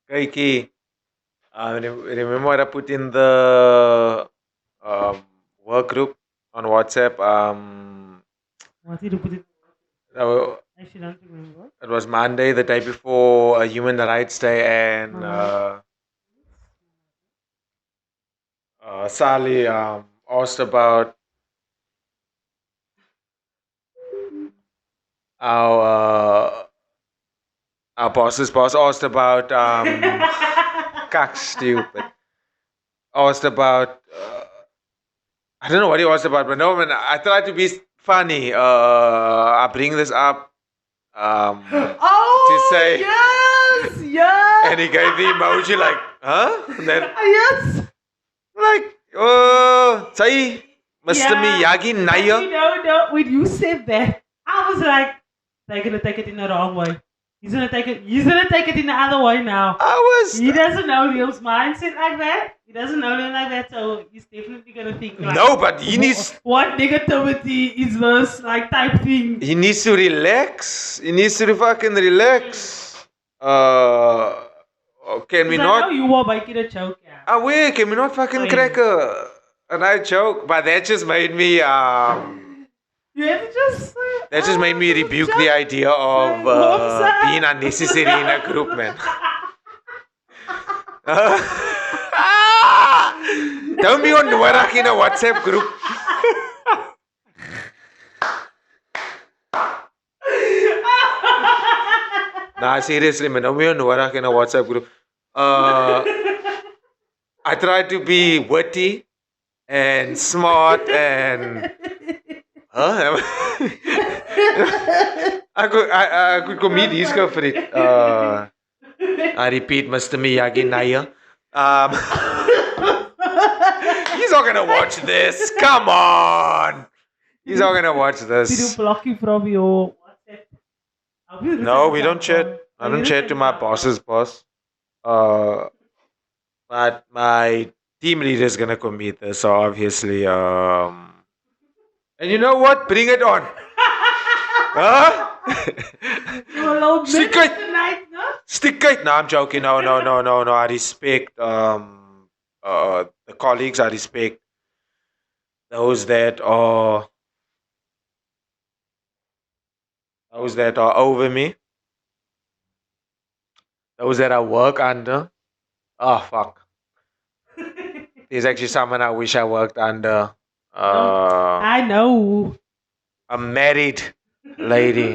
Kaiki, remember what I put in the work group on WhatsApp? What did you put it? Uh, I should not remember. it was Monday, the day before Human Rights Day, and Sally asked about our our boss's boss asked about cock stupid. Asked about I don't know what he asked about, but no man, I tried to be funny. I bring this up to Oh say, yes, yes. and he gave the emoji like, huh? And then Yes. like, say, Mr. Miyagi Actually, Naya. no. When you said that, I was like, they're gonna take it in the wrong way. He's gonna take it. He's gonna take it in the other way now. I was He doesn't know Liam's mindset like that. He doesn't know Liam like that, so he's definitely gonna think like, no, but he needs what negativity is this like type thing? he needs to relax. He needs to fucking relax. Can we He's like, oh, not? you were making a joke, yeah. Away, can we not fucking Fine. crack a night joke? But that just made me You have to just that just made me rebuke the idea of being unnecessary in a group, man. Don't be on Warak in a WhatsApp group. Nah, seriously, man. Don't be on Warak in a WhatsApp group. I try to be witty and smart and huh? I could commit his for it. I repeat, Mr. Miyagi Naya. He's not gonna watch this. Come on. He's not gonna watch Did you this. block you from your WhatsApp? No, we don't chat. I don't chat to my boss's boss. But my team leader is gonna commit this, so obviously, and you know what? Bring it on. Huh? Stick it. Tonight, no? Stick it. No, I'm joking. No. I respect the colleagues. I respect those that are over me. Those that I work under. Oh fuck. There's actually someone I wish I worked under. I know. A married lady.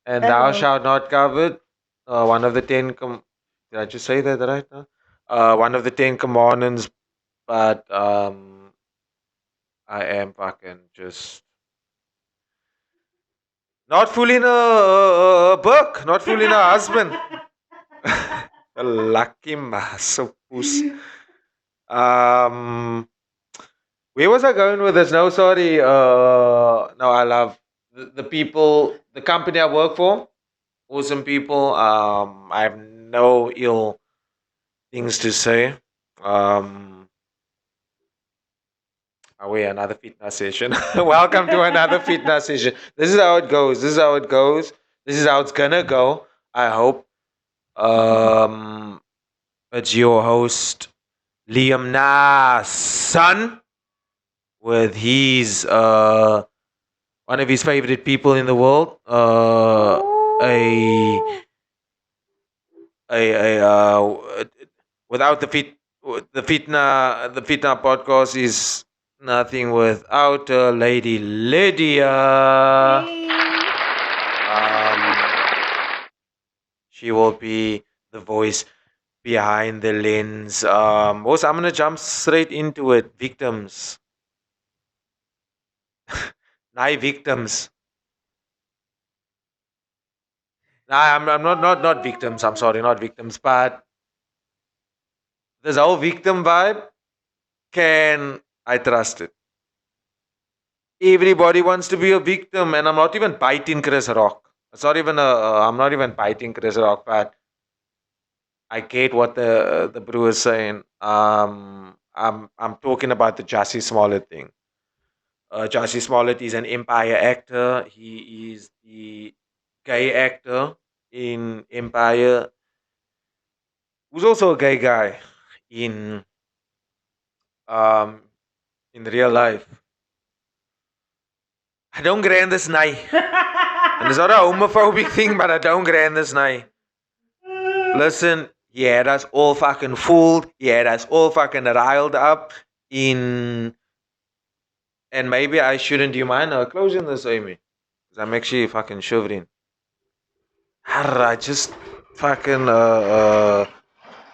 And thou shalt not covet. One of the did I just say that right now? One of the 10 commandments, but I am fucking just not fooling a book, not fooling a husband. A lucky masopus. Where was I going with this? No, sorry. No, I love the people, the company I work for. Awesome people. I have no ill things to say. Away another fitness session. Welcome to another fitness session. This is how it goes. This is how it goes. This is how it's gonna go. I hope. It's your host Liam Nas' son with his one of his favorite people in the world. Without the Fitnah podcast is nothing without Lady Lydia. She will be the voice behind the lens. Also, I'm gonna jump straight into it. Victims. Nine victims. Nah, I'm not victims. I'm sorry, not victims. But this whole victim vibe, can I trust it? Everybody wants to be a victim, and I'm not even biting Chris Rock. It's not even I'm not even biting Chris Rock, but I get what the brew is saying. I'm talking about the Jussie Smollett thing. Jussie Smollett is an Empire actor. He is the gay actor in Empire, who's also a gay guy in um in real life. I don't grant this night. And it's not a homophobic thing, but I don't grant this night. Listen, he had us all fucking fooled. He had us all fucking riled up in. And maybe I shouldn't. Do you mind closing this, Amy? Because I'm actually fucking shivering. I just fucking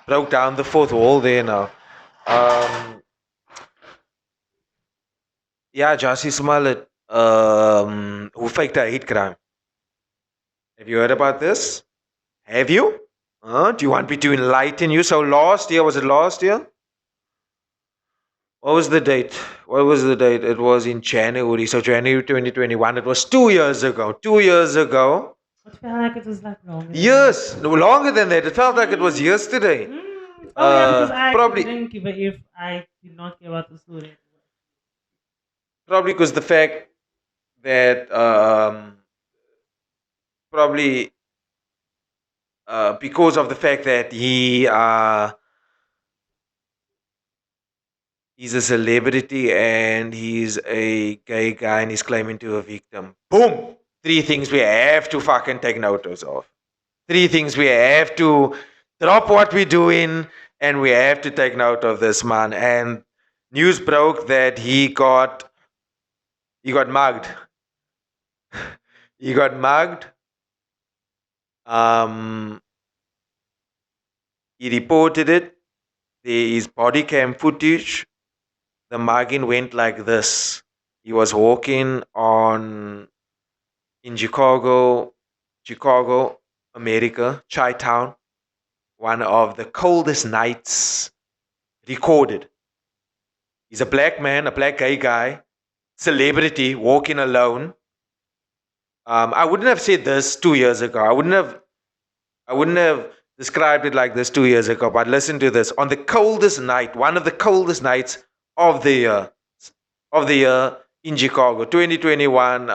broke down the fourth wall there now. Yeah, Jussie Smollett, who faked a hate crime. Have you heard about this? Have you? Do you want me to enlighten you? So last year, was it last year? What was the date? What was the date? It was in January. So January 2021. It was 2 years ago. 2 years ago. It felt like it was like longer. Yes, no, longer than that. It felt like it was yesterday. Oh yeah, because I probably didn't give a if I did not care about the story. probably because the fact that probably because of the fact that he's a celebrity and he's a gay guy and he's claiming to a victim. Boom! 3 things we have to fucking take notice of. 3 things we have to drop what we're doing and we have to take note of this man. And news broke that he got mugged. He got mugged. He reported it. There is body cam footage. The mugging went like this. He was walking in Chicago, America, Chi-town, one of the coldest nights recorded. He's a black man, a black gay guy, celebrity, walking alone. I wouldn't have said this 2 years ago. I wouldn't have described it like this 2 years ago. But listen to this: on the coldest night, one of the coldest nights of the year in Chicago, 2021.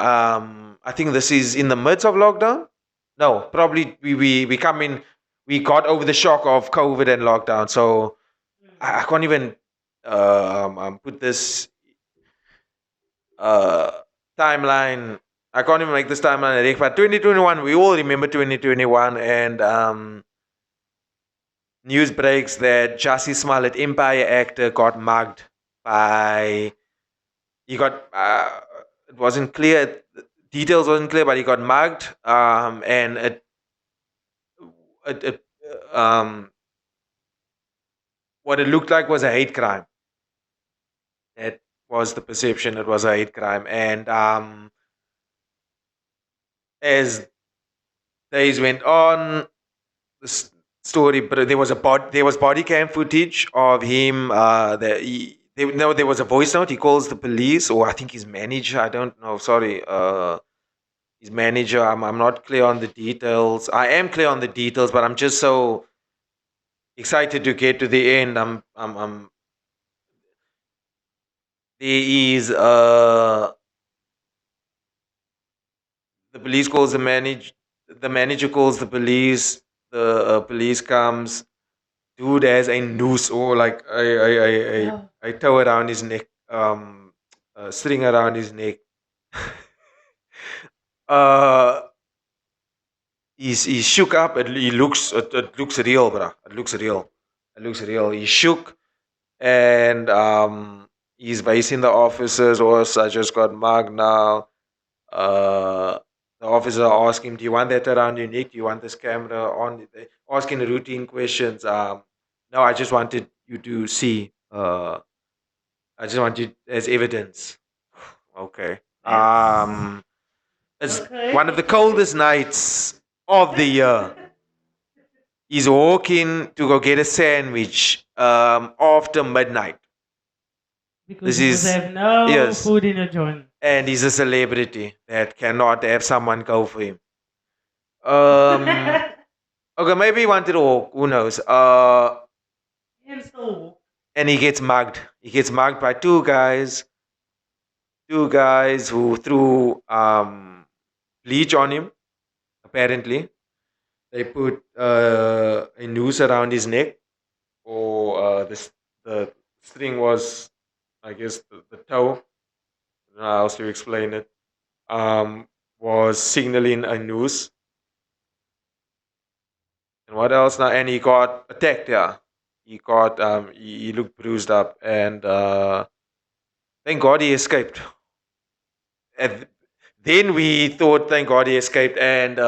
I think this is in the midst of lockdown. No, probably we come in. We got over the shock of COVID and lockdown, so I can't even put this timeline. I can't even make this timeline correct. But 2021, we all remember 2021, and news breaks that Jussie Smollett, Empire actor, got mugged by. He got. It wasn't clear. Details wasn't clear, but he got mugged, and what it looked like was a hate crime. That was the perception. It was a hate crime, and as days went on, the story. But there was body cam footage of him. There was a voice note. He calls the police, or I think his manager. I don't know. Sorry, his manager. I'm not clear on the details. I am clear on the details, but I'm just so excited to get to the end. There is the police calls the manager. The manager calls the police. The police comes. Dude has a noose or like a toe around his neck, a string around his neck. He's shook up. It looks real, bro. It looks real. He's shook, and he's facing the officers. Or I just got mugged now. The officer asked him, "Do you want that around your neck? Do you want this camera on?" Asking routine questions. No, I just wanted you to see. I just want you as evidence. Okay. It's one of the coldest nights of the year. He's walking to go get a sandwich after midnight. Because he have no food in a joint. And he's a celebrity that cannot have someone go for him. Okay, maybe he wanted to walk. Who knows? And he gets mugged. He gets mugged by two guys. Two guys who threw bleach on him, apparently. They put a noose around his neck, or the string was, I guess, the toe. I don't know how else to explain it. Was signaling a noose. And what else now? And he got attacked. Yeah, he looked bruised up, and thank God he escaped. And then we thought, thank God he escaped, and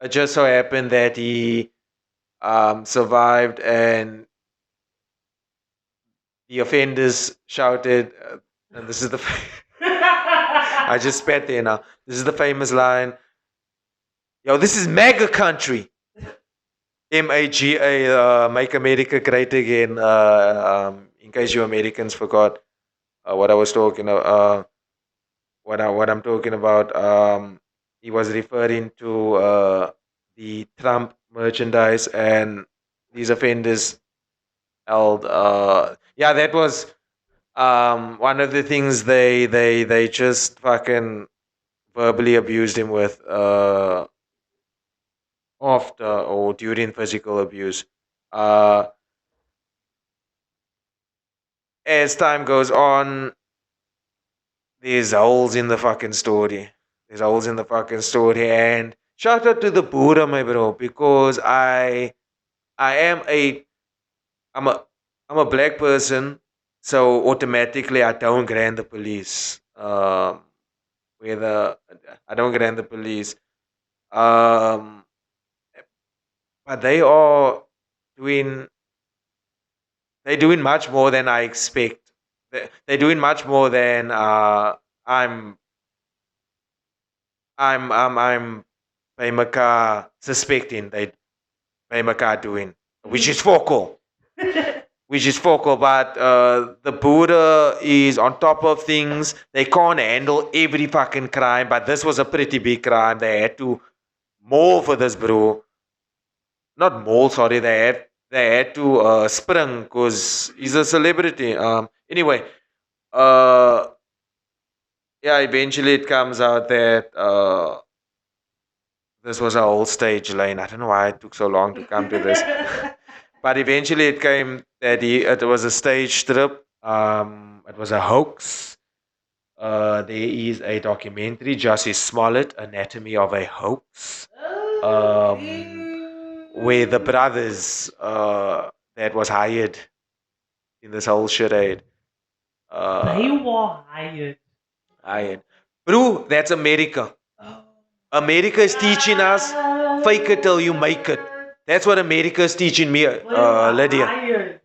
it just so happened that he survived, and the offenders shouted, and this is the. I just spat there now. This is the famous line. Yo, this is MAGA country. MAGA, Make America Great Again. In case you Americans forgot what I was talking about, what I'm talking about. He was referring to the Trump merchandise, and these offenders held. Yeah, that was one of the things they just fucking verbally abused him with after or during physical abuse. Uh, as time goes on, there's holes in the fucking story. There's holes in the fucking story, and shout out to the Buddha, my bro, because I am a I'm a I'm a black person, so automatically I don't grant the police. Whether I don't grant the police, um, but doing they're doing much more than I expect. They're doing much more than I'm I'm Paimaka suspecting they Paimaka doing, which is focal. Which is focal, but the Buddha is on top of things. They can't handle every fucking crime, but this was a pretty big crime. They had to maul for this, bro. Not maul, sorry. They had to spring because he's a celebrity. Anyway, uh, yeah. Eventually, it comes out that this was a whole stage lane. I don't know why it took so long to come to this. But eventually it came that it was a stage trip. It was a hoax. There is a documentary, Jussie Smollett, Anatomy of a Hoax, where the brothers that was hired in this whole charade. They were hired. Hired. Bro, that's America. America is teaching us fake it till you make it. That's what America is teaching me, Lydia. Hired.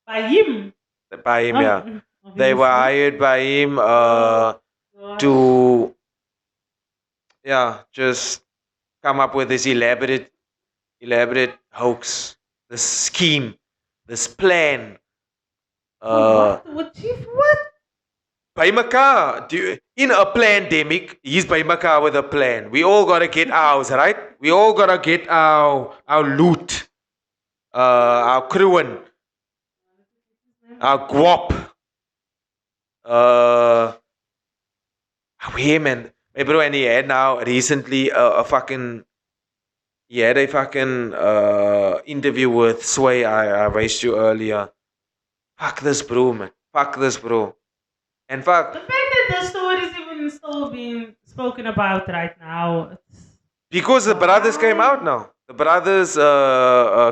By him. By him, yeah. They were hired by him to, yeah, just come up with this elaborate hoax, this scheme, this plan. What, Chief? What? Baimaka, in a pandemic, he's Baimaka with a plan. We all gotta get ours, right? We all gotta get our loot, our crewin, our guap. Hey man, hey bro, and he had now recently he had a fucking interview with Sway. I raised you earlier. Fuck this bro, man. Fuck this bro. And fuck. The fact that the story is even still being spoken about right now. Because the brothers came out now. The brothers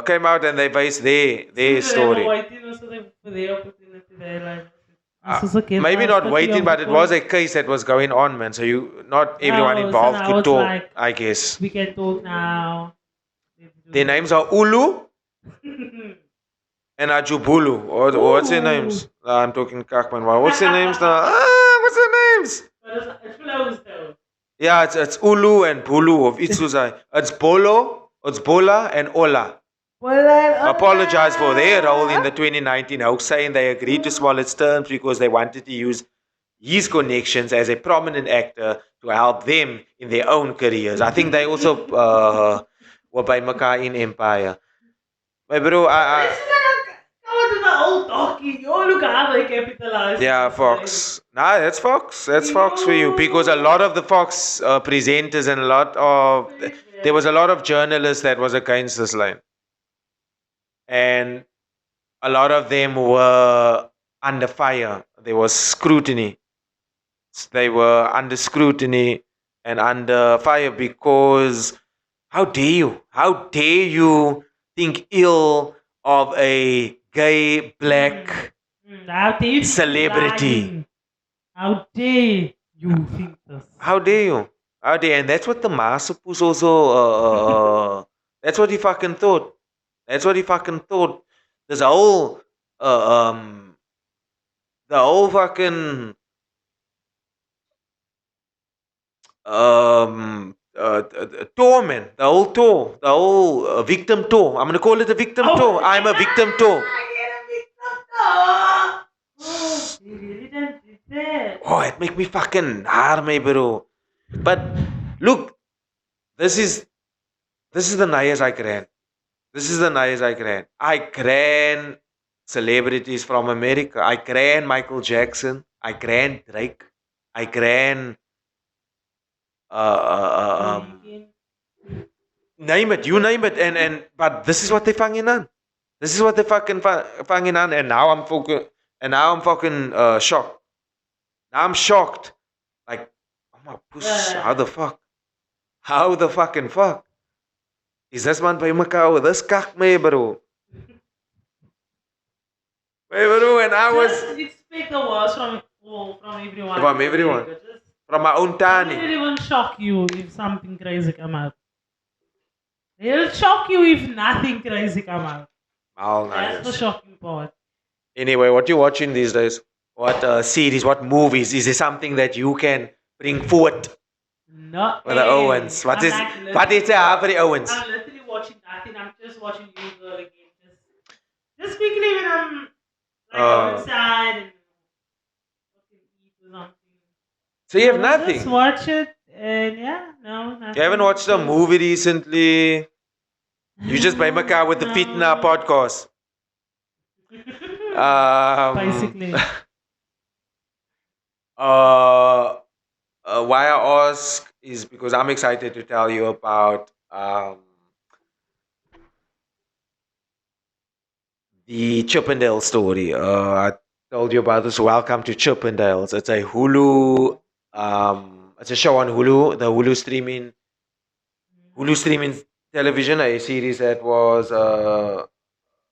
came out and they based their story. Maybe not waiting, but it was a case that was going on, man. So not everyone involved could talk, like, I guess. We can talk now. Their names are Ulu and Ajubulu. What's their names? I'm talking Kakman. What's their names now? What's their names? It flows though. Yeah, it's Ulu and Bulu of Itsuzai. It's Bolo, it's Bola, and Ola. Apologize for their role in the 2019 hoax, saying they agreed to Smollett's terms because they wanted to use his connections as a prominent actor to help them in their own careers. I think they also were by Makai in Empire. My bro, Go to the old donkey. Oh, look how they capitalized. Yeah, Fox. Nah, that's Fox. That's Fox for you because a lot of the Fox presenters and a lot of there was a lot of journalists that was against this line, and a lot of them were under fire. There was scrutiny. They were under scrutiny and under fire because how dare you? How dare you think ill of a gay black How dare you think celebrity? lying? How dare you think this? How dare you? How dare? And that's what the Masapus also. That's what he fucking thought. That's what he fucking thought. There's a whole, the whole fucking torment, the whole victim tour. I'm gonna call it a victim tour. I'm a victim tour. He really done did that. Oh, it make me fucking hard, my bro. But look, this is the nice I can. This is the nice I can. I can celebrities from America. I can Michael Jackson. I can Drake. I can name it. You name it. And but this is what they fanging on. This is what they fucking fanging on. And now I'm fucking shocked. Now I'm shocked. Like, oh my puss. How the fuck? How the fucking fuck? Is this man by Macau? This kak me, bro. Hey, bro, and I was Just expect the worst from everyone. from everyone, Just from my own don't tani. let anyone shock you if something crazy come out. They'll shock you if nothing crazy come out. Oh, That's the nice. shocking part. Anyway, what you watching these days? What series? What movies? Is there something that you can bring forward No. for the Owens? What is it for the Owens? I'm literally watching nothing. I'm just watching you girl again. Just quickly when I'm outside and eat or something. So you have I'll nothing. just watch it and yeah, no, nothing. You haven't watched a movie recently. You just by Macau with the Fitnah podcast. Basically. Why I ask is because I'm excited to tell you about the Chippendale story. I told you about this. Welcome to Chippendales. It's a Hulu. It's a show on Hulu. The Hulu streaming television. A series that was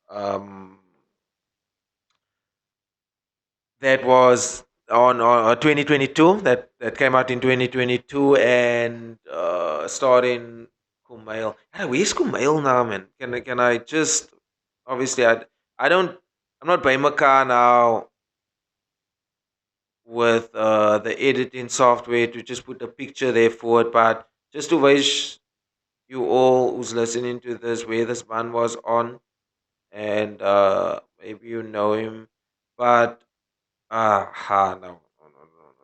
um, on 2022 that came out in 2022 and starring Kumail. Where's Kumail now, man? Can I just obviously I don't I'm not by Maka now with the editing software to just put a picture there for it, but just to wish you all who's listening to this where this man was on and maybe you know him, but no.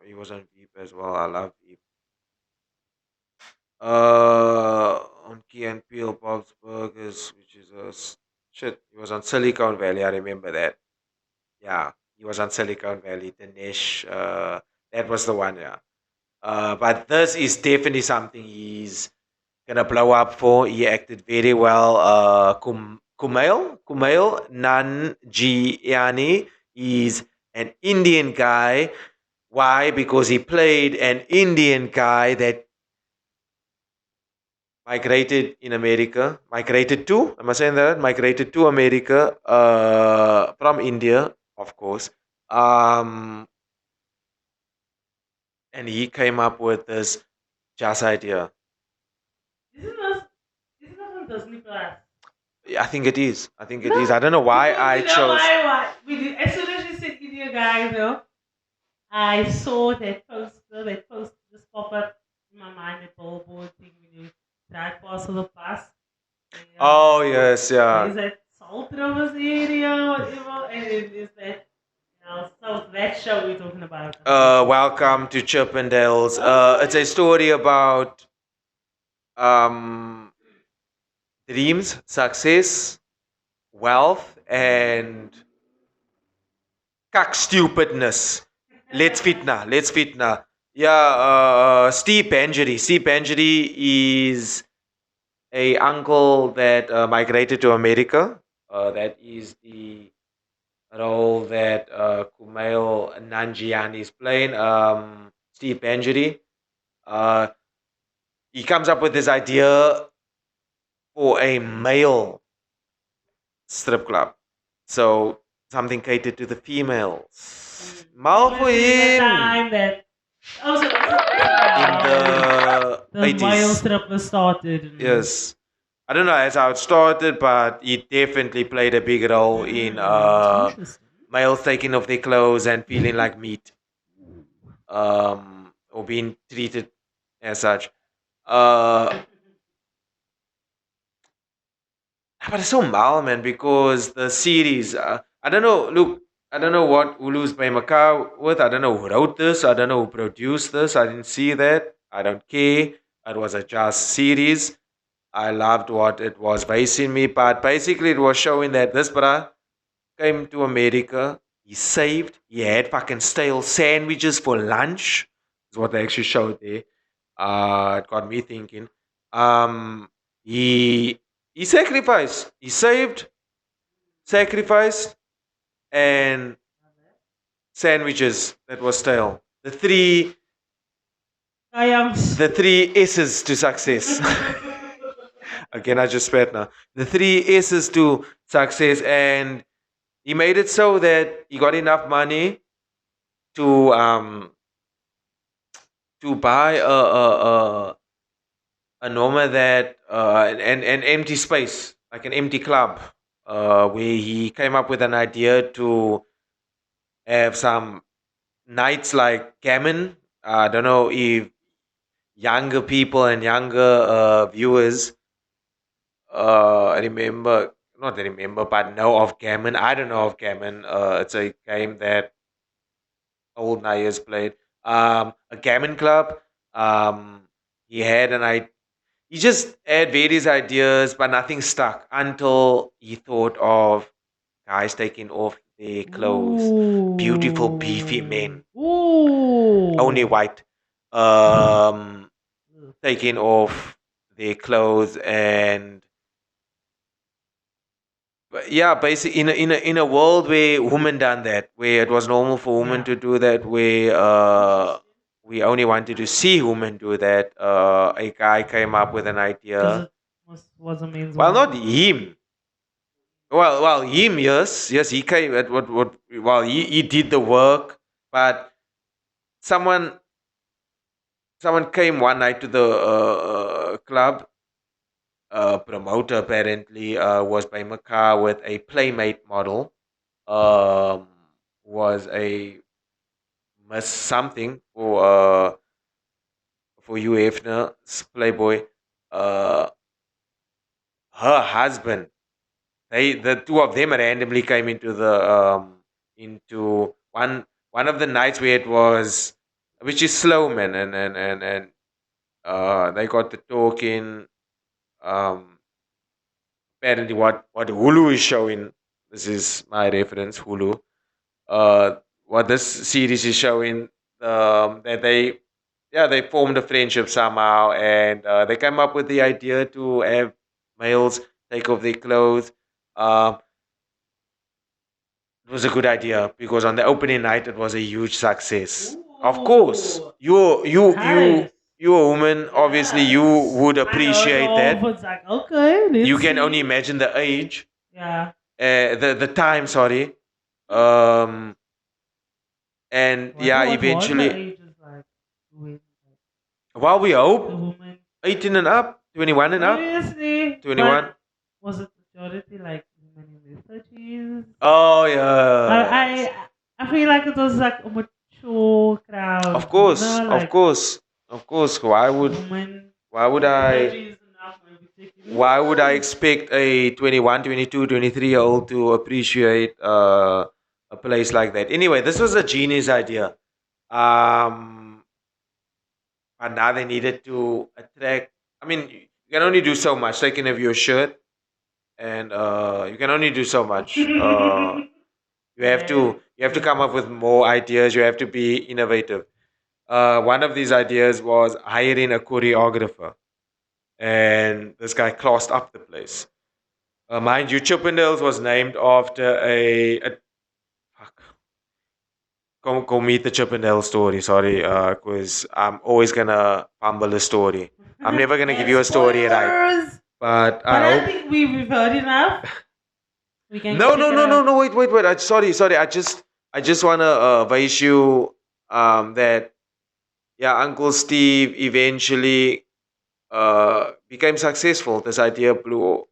He was on Veep as well. I love Veep. On Key and Peel, Bob's Burgers, which is shit. He was on Silicon Valley. I remember that. Yeah, he was on Silicon Valley. Dinesh. That was the one. Yeah. But this is definitely something he's gonna blow up for. He acted very well. Kumail Nanjiani is an Indian guy. Why? Because he played an Indian guy that migrated in America. Migrated to? Am I saying that? Migrated to America from India, of course. And he came up with this jazz idea. Isn't that on Disney Plus? I think it is. I think it is. I don't know why I chose. As soon as you said India guy, though, I saw that post just pop up in my mind, the billboard thing when you drive past the bus. Oh yes, yeah. There's that Salt Rivers area, whatever, and then there's that. So that show we're talking about. Welcome to Chippendales. It's a story about um, dreams, success, wealth, and Kak stupidness. Let's fitna. Yeah, Steve Banerjee. Steve Banerjee is a uncle that migrated to America. That is the role that Kumail Nanjiani is playing. Steve Banerjee. Uh, he comes up with this idea for a male strip club. So something catered to the females. Mal for Especially in the him time that also this is in how the the male 80s. strip was started. Yes. I don't know as how it started, but it definitely played a big role in Interesting. males taking off their clothes and feeling like meat, or being treated as such. Uh, but it's so mal, man, because the series, I don't know, look, I don't know what Hulu's by Macau with. I don't know who wrote this. I don't know who produced this. I didn't see that. I don't care. It was a just series. I loved what it was basing me, but basically it was showing that this brah came to America. He saved. He had fucking stale sandwiches for lunch. Is what they actually showed there. It got me thinking. Um, he he sacrificed. He saved, sacrificed, and sandwiches that was stale. Kayangs. The three S's to success. Again, I just sped now. The three S's to success, and he made it so that he got enough money to um to buy a Noma that an empty space, like an empty club, where he came up with an idea to have some nights like gammon. I don't know if younger people and younger viewers remember, not remember, but know of gammon. I don't know of gammon. It's a game that old Nayas played. A gammon club. Um, he had an idea. He just had various ideas, but nothing stuck until he thought of guys taking off their clothes. Beautiful, beefy men, only Ooh. white, taking off their clothes and yeah, basically in a world where women done that, where it was normal for women Yeah. to do that, where we only wanted to see women do that. A guy came up with an Because idea. it was a men's Well, one. not him. Well, him, yes, he came at what. Well, he did the work, but someone someone came one night to the club. Promoter apparently was by Macau with a playmate model. Um, was a Miss something for you, Efna, Playboy. Uh, her husband. The two of them randomly came into the into one of the nights where it was, which is slow man, and they got to talking. Um, apparently, what Hulu is showing. This is my reference, Hulu. Uh, what this series is showing, that they formed a friendship somehow, and they came up with the idea to have males take off their clothes. Um, it was a good idea because on the opening night it was a huge success. Of course, Ooh. you Nice. you a woman, obviously you Yes. would Unheard appreciate of. that. It's like, okay, You let's can only see. imagine the age, Yeah. the time. Sorry, um, and Wonder yeah, what was the eventually. ages like when While we the hope woman 18 and up, 21 and up, obviously, but 21. was it majority like women in their 30s? Oh I yes, I I feel like it was like a mature crowd, of course, no? of Like course, of course. women Why would in their I 30s and up maybe taking why would I expect a 21, 22, 23-year old to appreciate a place like that? Anyway, this was a genius idea. Um, but now they needed to attract. I mean, you can only do so much. Taking off your shirt, and you can only do so much. You have Yeah. You have to come up with more ideas. You have to be innovative. One of these ideas was hiring a choreographer, and this guy classed up the place. Mind you, Chippendales was named after a fuck. Go meet the Chippendale story. Sorry, because I'm always gonna fumble a story. I'm never gonna give And you a story right. spoilers. But But I I hope. think we've heard enough. We can No, check no, it no, no, out. no. Wait. Sorry. I just wanna advise you that yeah, Uncle Steve eventually became successful. This idea blew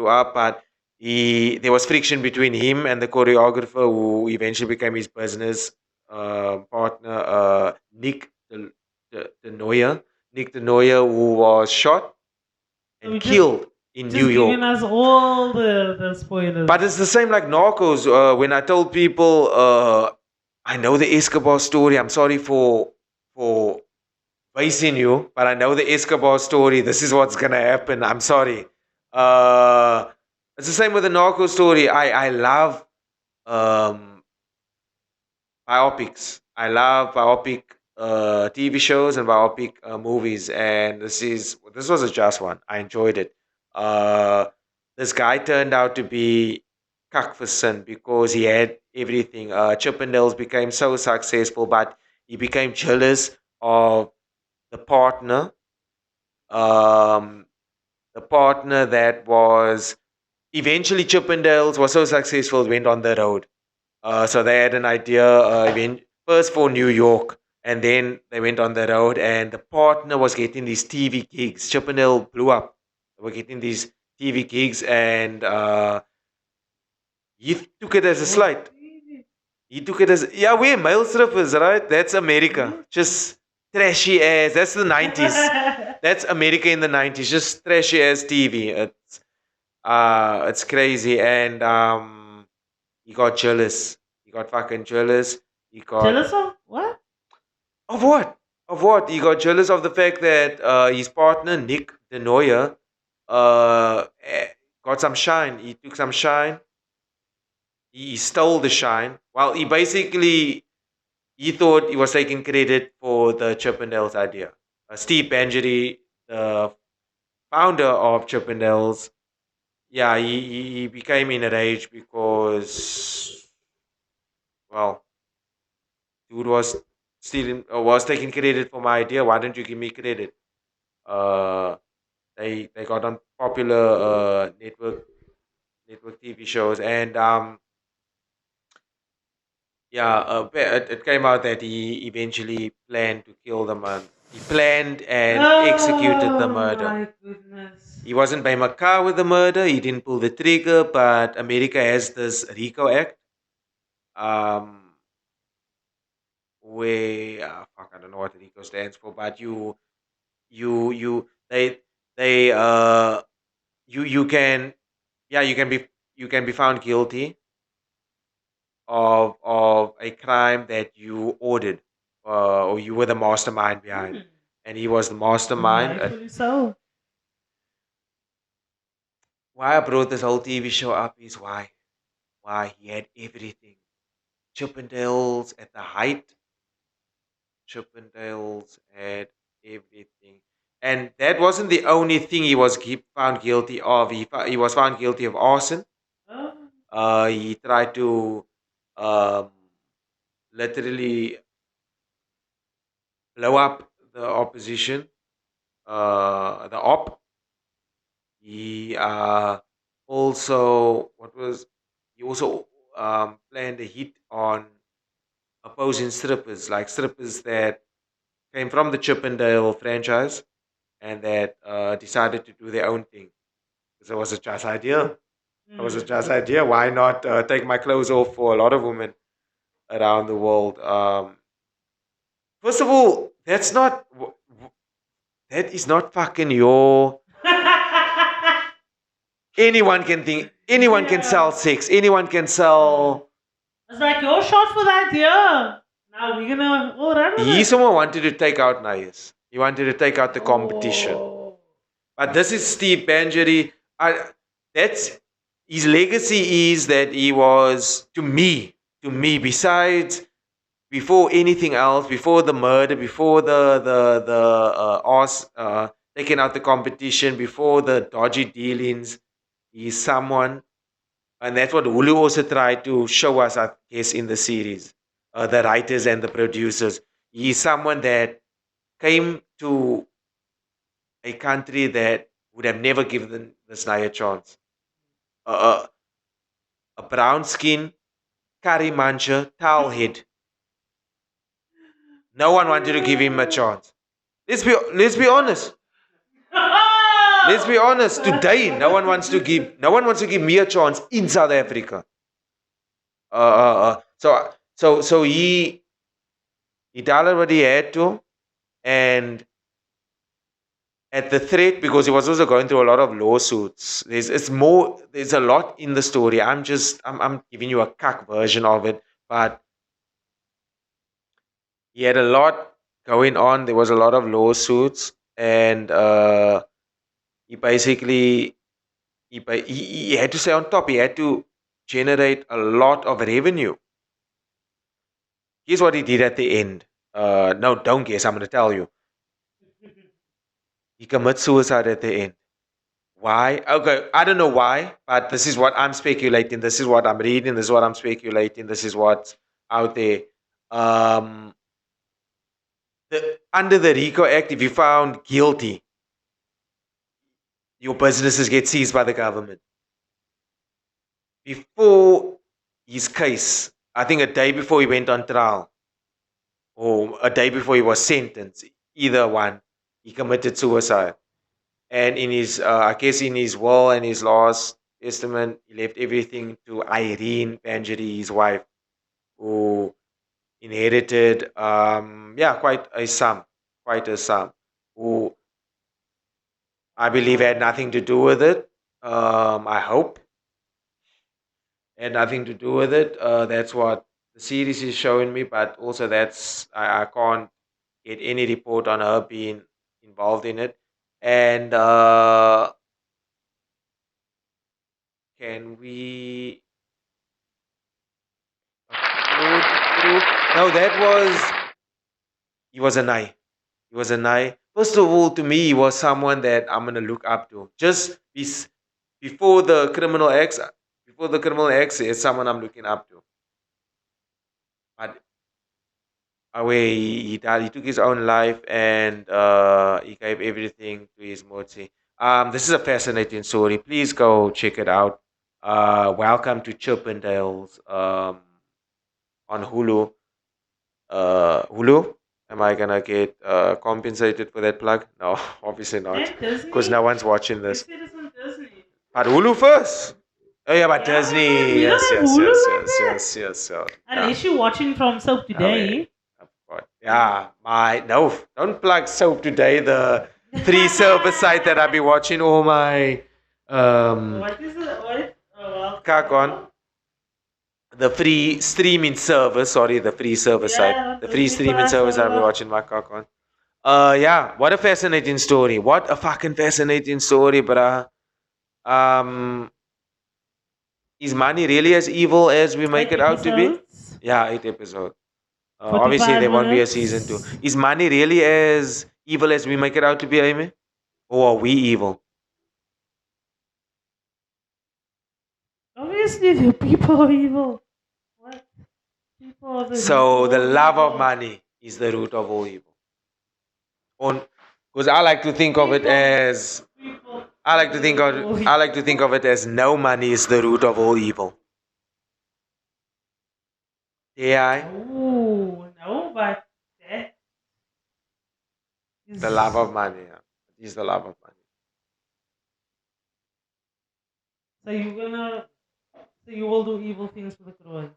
up, but there was friction between him and the choreographer, who eventually became his business partner, De Noyer. Nick De Noyer, who was shot So and we just killed in New just giving York. us all the spoilers. But it's the same like Narcos. When I told people, I know the Escobar story. I'm sorry for facing you, but I know the Escobar story. This is what's gonna happen. I'm sorry. Uh, it's the same with the Narco story. I love um, biopics. I love biopic TV shows and biopic movies, and this was a just one. I enjoyed it. Uh, this guy turned out to be Cuckferson because he had everything. Chippendales became so successful, but he became jealous of the partner, um, the partner that was eventually Chippendales was so successful, went on the road. So they had an idea first for New York, and then they went on the road, and the partner was getting these TV gigs. Chippendale blew up. They were getting these TV gigs, and he took it as a Oh, slight. He took it as, yeah, we're male strippers, right? That's America. Just trashy ass. That's the 90s. That's America in the 90s. Just trashy ass TV. It's crazy. And he got jealous. He got fucking jealous. He got, Jealous of what? of what? Of what? He got jealous of the fact that his partner Nick Denoyer got some shine. He took some shine. He stole the shine. Well, he thought he was taking credit for the Chippendales idea. Steve Banerjee, the founder of Chippendales, yeah, he became in a rage because, well, dude was taking credit for my idea. Why don't you give me credit? Uh, they got on popular network TV shows, and yeah, it came out that he eventually planned to kill the man. He planned and executed the Oh murder. my goodness. He wasn't by Macau with the murder. He didn't pull the trigger, but America has this RICO Act, um, where fuck, I don't know what RICO stands for, but you they you can, yeah, you can be found guilty of a crime that you ordered, or you were the mastermind behind, Hmm. and he was the mastermind. Rightfully so. Why I brought this whole TV show up is why he had everything. Chippendales at the height. Chippendales had everything, and that wasn't the only thing he was found guilty of. He was found guilty of arson. Oh. He tried to um, literally blow up the opposition, the op. He also what was he also planned a hit on opposing strippers, like strippers that came from the Chippendale franchise and that decided to do their own thing. Because it was a just idea. It was a Hmm. just idea. Why not take my clothes off for a lot of women around the world? First of all, that is not fucking your. Anyone can think. Anyone can Yeah. sell sex. Anyone can sell. It's like your shot for that, yeah. Now we're gonna all run with it. Someone wanted to take out Nayas. He wanted to take out the competition. Oh. But this is Steve Bangery. That's his legacy is that he was, to me, to me, besides before anything else, before the murder, before the us taking out the competition, before the dodgy dealings, he's someone, and that's what Hulu also tried to show us, I guess, in the series. The writers and the producers. He's someone that came to a country that would have never given this guy a chance. A, a brown skin, curry muncher, towel head. No one wanted to give him a chance. Let's be honest. Let's be honest. Today, no one wants to give me a chance in South Africa. So he did what he had to, and at the threat, because he was also going through a lot of lawsuits. There's a lot in the story. I'm giving you a cuck version of it, but he had a lot going on. There was a lot of lawsuits, and he basically he had to stay on top. He had to generate a lot of revenue. Here's what he did at the end. No, don't guess. I'm going to tell you. He commits suicide at the end. Why? Okay, I don't know why, but this is what I'm speculating. This is what I'm reading. This is what I'm speculating. This is what's out there. Um, under the RICO Act, if you found guilty, your businesses get seized by the government. Before his case, I think a day before he went on trial, or a day before he was sentenced, either one, he committed suicide. And in his, I guess, in his will and his last testament, he left everything to Irene Banerjee, his wife, who inherited, yeah, quite a sum, who I believe had nothing to do with it. I hope had nothing to do with it. That's what the series is showing me, but also I can't get any report on her being involved in it. And can we upload through? No, he was a nai. He was a nai. First of all, to me, he was someone that I'm gonna look up to. Before the criminal acts, is someone I'm looking up to. But away, he died. He took his own life, and he gave everything to his motsi. This is a fascinating story. Please go check it out. Welcome to Chippendales on Hulu. Hulu. Am I gonna get compensated for that plug? No, obviously not, And because Disney? no one's watching You this. said it's on Disney. But Hulu first. Oh yeah, but Yeah, Disney. we Yes, don't have yes, Hulu yes, like yes, that. yes, yes. Yeah. Unless you're watching from Soap Oh, yeah. Today. I forgot. Yeah, no, don't plug Soap Today, the free service site that I've been watching all my What is it? What? cock on. The free streaming service, sorry, the free service site. Yeah, The free Disney streaming Plus. service I've been watching my cock on. Yeah, what a fascinating story. What a fucking fascinating story, bruh. Um, is money really as evil as we make 8 it out to be? episodes, Yeah, 8 episodes. Obviously, 45 there won't be a season two. minutes. Is money really as evil as we make it out to be, Amy? Or are we evil? Obviously, the people are evil. What? People are the So root the of love of evil. money is the root of all evil. Because I like to think of it People. as People. I like to think of I like to think of it as no money is the root of all evil. Yeah, Oh, no, but that is. the love of money. Yeah. It is the love of money. So you're gonna. So you will do evil things for the crown.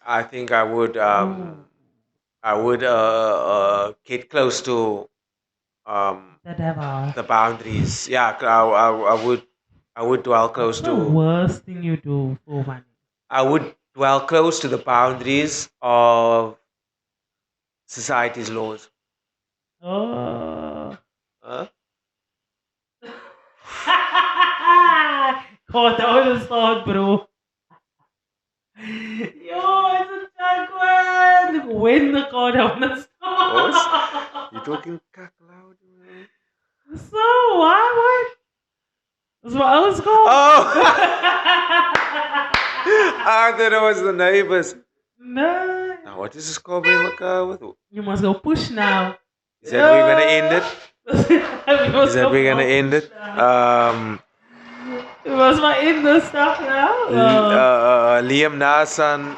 I think I would Ooh, get close to um, the devil. the boundaries. Yeah, I would dwell What's close the to worst thing you do for money? I would dwell close to the boundaries of society's laws. Oh. Huh? God, that was a start, bro. Yo, it's a loud. I want to stop. You're talking cock loud, man. So, what? That's what I was called. Oh! I thought it was the neighbors. No. Now, what is this called being with? You must go push now. Is that we're gonna end it? Is that we're gonna end it? It was my inner stuff now. Liam Nasan,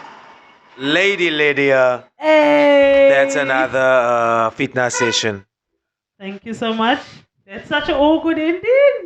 Lady Lydia. Hey. That's another fitness session. Thank you so much. That's such an awkward ending.